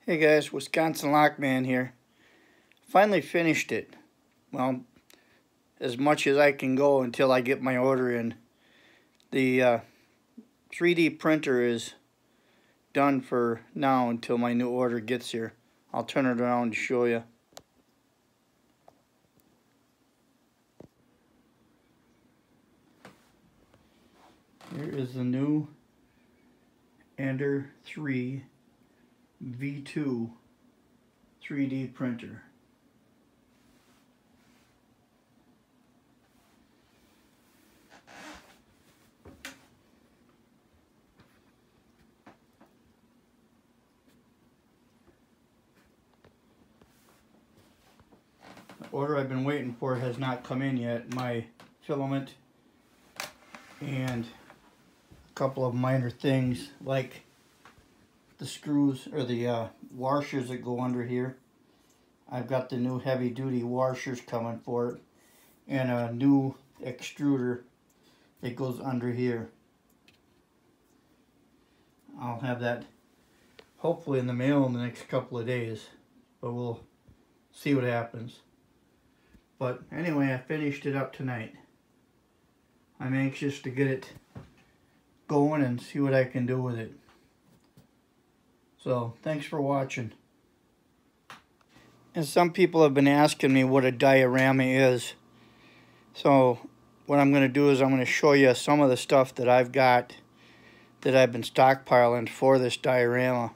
Hey guys, Wisconsin Lockman here. Finally finished it. Well, as much as I can go until I get my order in. The 3D printer is done for now until my new order gets here. I'll turn it around to show you. Here is the new Ender 3 V2 3D printer. The order I've been waiting for has not come in yet. My filament and a couple of minor things like the screws or the washers that go under here. I've got the new heavy duty washers coming for it and a new extruder that goes under here. I'll have that hopefully in the mail in the next couple of days, but we'll see what happens. But anyway, I finished it up tonight. I'm anxious to get it going and see what I can do with it. So, thanks for watching. And some people have been asking me what a diorama is. So, what I'm going to do is I'm going to show you some of the stuff that I've got that I've been stockpiling for this diorama.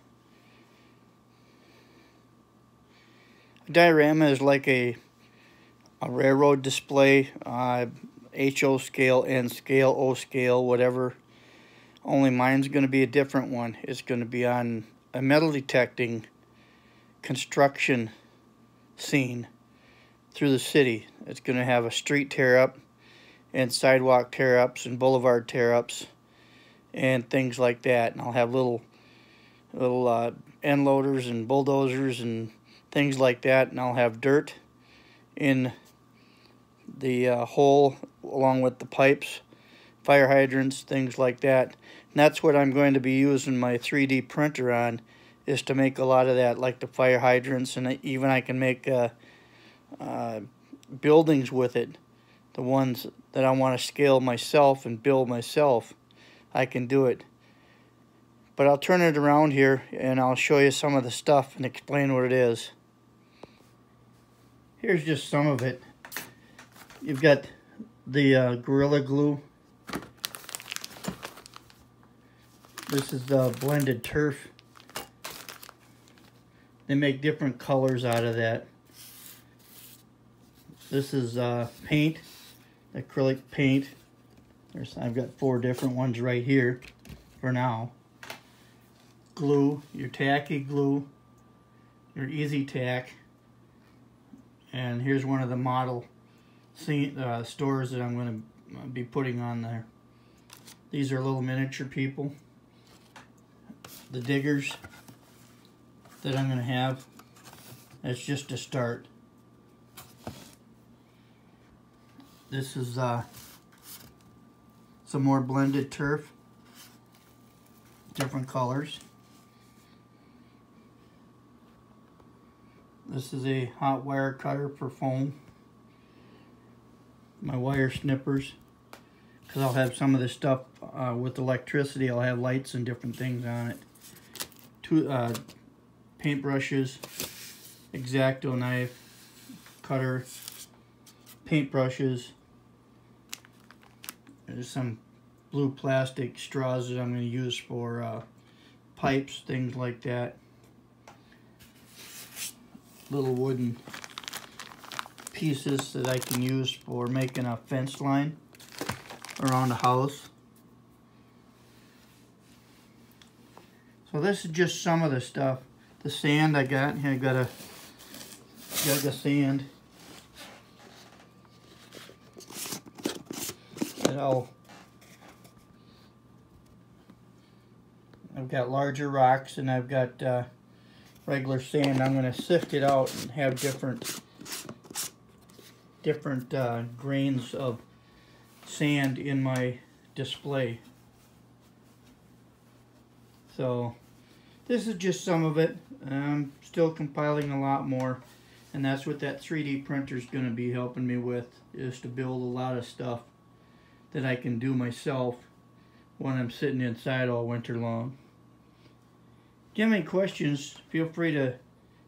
A diorama is like a railroad display, HO scale, N scale, O scale, whatever. Only mine's going to be a different one. It's going to be on a metal detecting construction scene through the city. It's going to have a street tear up and sidewalk tear ups and boulevard tear ups and things like that. And I'll have little end loaders and bulldozers and things like that. And I'll have dirt in the hole along with the pipes, fire hydrants, things like that. And that's what I'm going to be using my 3D printer on, is to make a lot of that, like the fire hydrants, and even I can make buildings with it. The ones that I want to scale myself and build myself, I can do it. But I'll turn it around here and I'll show you some of the stuff and explain what it is. Here's just some of it. You've got the Gorilla Glue. This is blended turf. They make different colors out of that. This is paint, acrylic paint. I've got 4 different ones right here for now. Glue, your tacky glue, your easy tack. And here's one of the model stores that I'm going to be putting on there. These are little miniature people. The diggers that I'm going to have, that's just a start. This is some more blended turf, different colors. This is a hot wire cutter for foam. My wire snippers, because I'll have some of this stuff with electricity. I'll have lights and different things on it. 2 paintbrushes, X-Acto knife, cutter, paintbrushes. There's some blue plastic straws that I'm going to use for pipes, things like that. Little wooden pieces that I can use for making a fence line around a house. So this is just some of the stuff. The sand I got. I got a jug of sand. I've got larger rocks and I've got regular sand. I'm going to sift it out and have different grains of sand in my display. So this is just some of it. I'm still compiling a lot more, and that's what that 3D printer is going to be helping me with, is to build a lot of stuff that I can do myself when I'm sitting inside all winter long. If you have any questions, feel free to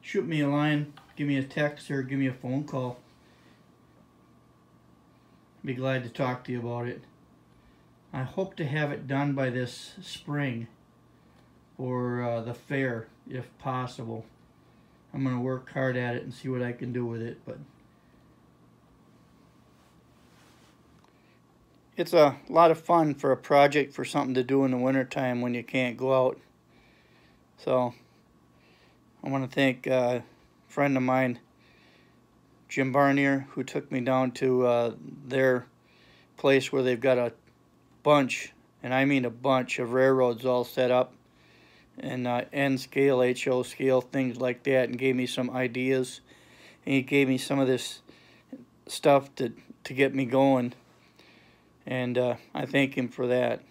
shoot me a line, give me a text, or give me a phone call. I'd be glad to talk to you about it. I hope to have it done by this spring for the fair, if possible. I'm going to work hard at it and see what I can do with it. But it's a lot of fun for a project, for something to do in the wintertime when you can't go out. So I want to thank a friend of mine, Jim Barnier, who took me down to their place where they've got a bunch, and I mean a bunch, of railroads all set up, and N scale, HO scale, things like that, and gave me some ideas. And he gave me some of this stuff to get me going, and I thank him for that.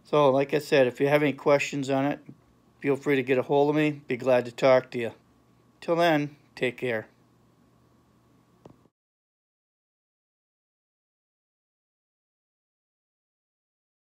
So like I said, if you have any questions on it, feel free to get a hold of me. Be glad to talk to you. Till then, take care.